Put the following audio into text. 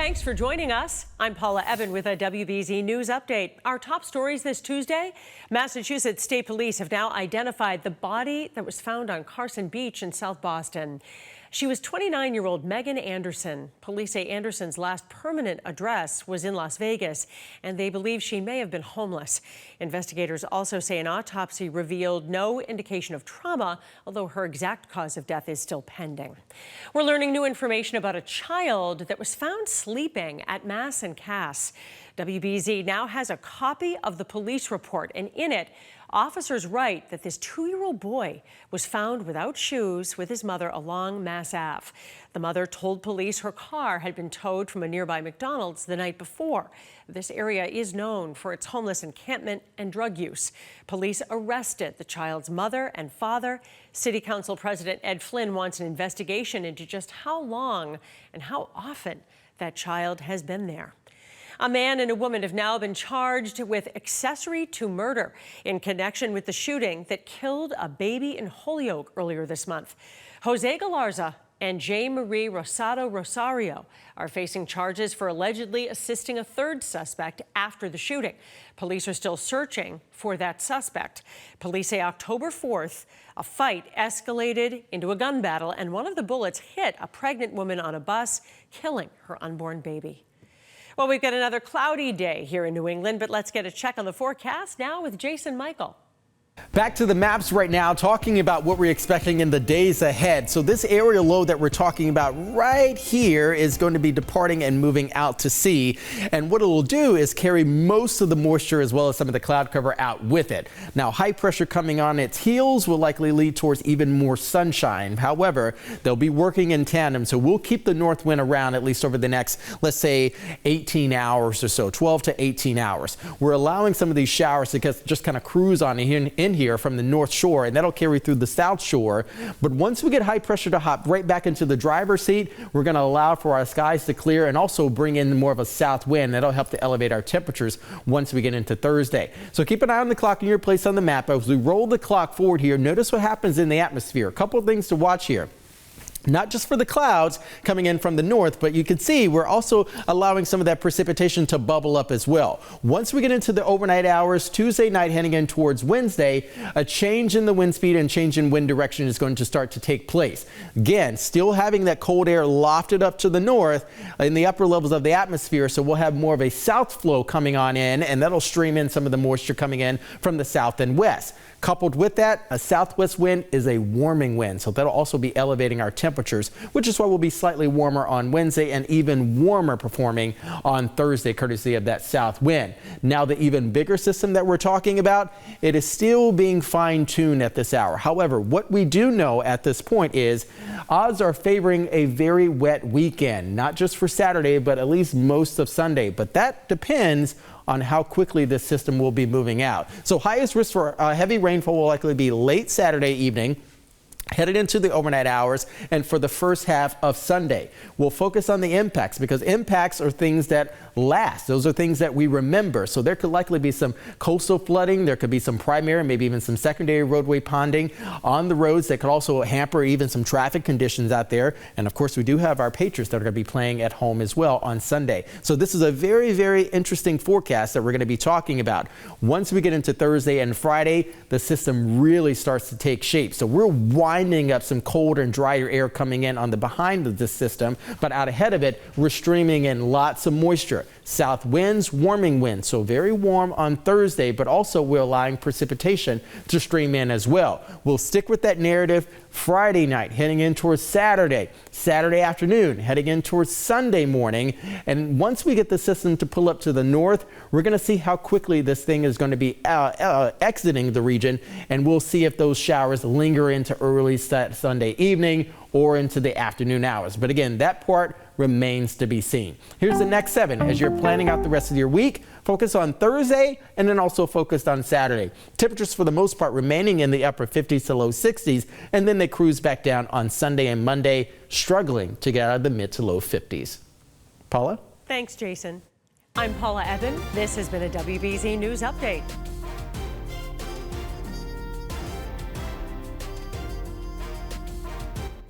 Thanks for joining us. I'm Paula Ebben with a WBZ News Update. Our top stories this Tuesday: Massachusetts State Police have now identified the body that was found on Carson Beach in South Boston. She was 29-year-old Megan Anderson. Police say Anderson's last permanent address was in Las Vegas, and they believe she may have been homeless. Investigators also say an autopsy revealed no indication of trauma, although her exact cause of death is still pending. We're learning new information about a child that was found sleeping at Mass and Cass. WBZ now has a copy of the police report, and in it, officers write that this 2-year-old boy was found without shoes with his mother along Mass Ave. The mother told police her car had been towed from a nearby McDonald's the night before. This area is known for its homeless encampment and drug use. Police arrested the child's mother and father. City Council President Ed Flynn wants an investigation into just how long and how often that child has been there. A man and a woman have now been charged with accessory to murder in connection with the shooting that killed a baby in Holyoke earlier this month. Jose Galarza and J. Marie Rosado Rosario are facing charges for allegedly assisting a third suspect after the shooting. Police are still searching for that suspect. Police say October 4th, a fight escalated into a gun battle, and one of the bullets hit a pregnant woman on a bus, killing her unborn baby. Well, we've got another cloudy day here in New England, but let's get a check on the forecast now with Jason Mikell. Back to the maps right now, talking about what we're expecting in the days ahead. So this aerial low that we're talking about right here is going to be departing and moving out to sea. And what it will do is carry most of the moisture as well as some of the cloud cover out with it. Now, high pressure coming on its heels will likely lead towards even more sunshine. However, they'll be working in tandem, so we'll keep the north wind around at least over the next, let's say, 18 hours or so, 12 to 18 hours. We're allowing some of these showers to just kind of cruise on in here from the north shore, and that'll carry through the south shore. But once we get high pressure to hop right back into the driver's seat, we're going to allow for our skies to clear and also bring in more of a south wind. That'll help to elevate our temperatures once we get into Thursday. So keep an eye on the clock in your place on the map. As we roll the clock forward here, notice what happens in the atmosphere. A couple of things to watch here. Not just for the clouds coming in from the north, but you can see we're also allowing some of that precipitation to bubble up as well. Once we get into the overnight hours, Tuesday night heading in towards Wednesday, a change in the wind speed and change in wind direction is going to start to take place. Again, still having that cold air lofted up to the north in the upper levels of the atmosphere, so we'll have more of a south flow coming on in, and that'll stream in some of the moisture coming in from the south and west. Coupled with that, a southwest wind is a warming wind, so that'll also be elevating our temperatures, which is why we'll be slightly warmer on Wednesday and even warmer performing on Thursday, courtesy of that south wind. Now, the even bigger system that we're talking about, it is still being fine-tuned at this hour. However, what we do know at this point is odds are favoring a very wet weekend, not just for Saturday, but at least most of Sunday. But that depends on how quickly this system will be moving out. So highest risk for heavy rainfall will likely be late Saturday evening, headed into the overnight hours, and for the first half of Sunday. We'll focus on the impacts because impacts are things that last. Those are things that we remember. So there could likely be some coastal flooding. There could be some primary, maybe even some secondary roadway ponding on the roads that could also hamper even some traffic conditions out there. And of course, we do have our Patriots that are going to be playing at home as well on Sunday. So this is a very, very interesting forecast that we're going to be talking about. Once we get into Thursday and Friday, the system really starts to take shape. So we're winding up some colder and drier air coming in on the behind of this system, but out ahead of it, we're streaming in lots of moisture. South winds, warming winds, so very warm on Thursday, but also we're allowing precipitation to stream in as well. We'll stick with that narrative Friday night, heading in towards Saturday, Saturday afternoon, heading in towards Sunday morning. And once we get the system to pull up to the north, we're going to see how quickly this thing is going to be exiting the region, and we'll see if those showers linger into early Sunday evening or into the afternoon hours. But again, that part remains to be seen. Here's the next 7 as you're planning out the rest of your week. Focus on Thursday and then also focused on Saturday. Temperatures for the most part remaining in the upper 50s to low 60s, and then they cruise back down on Sunday and Monday, struggling to get out of the mid to low 50s. Paula? Thanks, Jason. I'm Paula Ebben. This has been a WBZ News Update.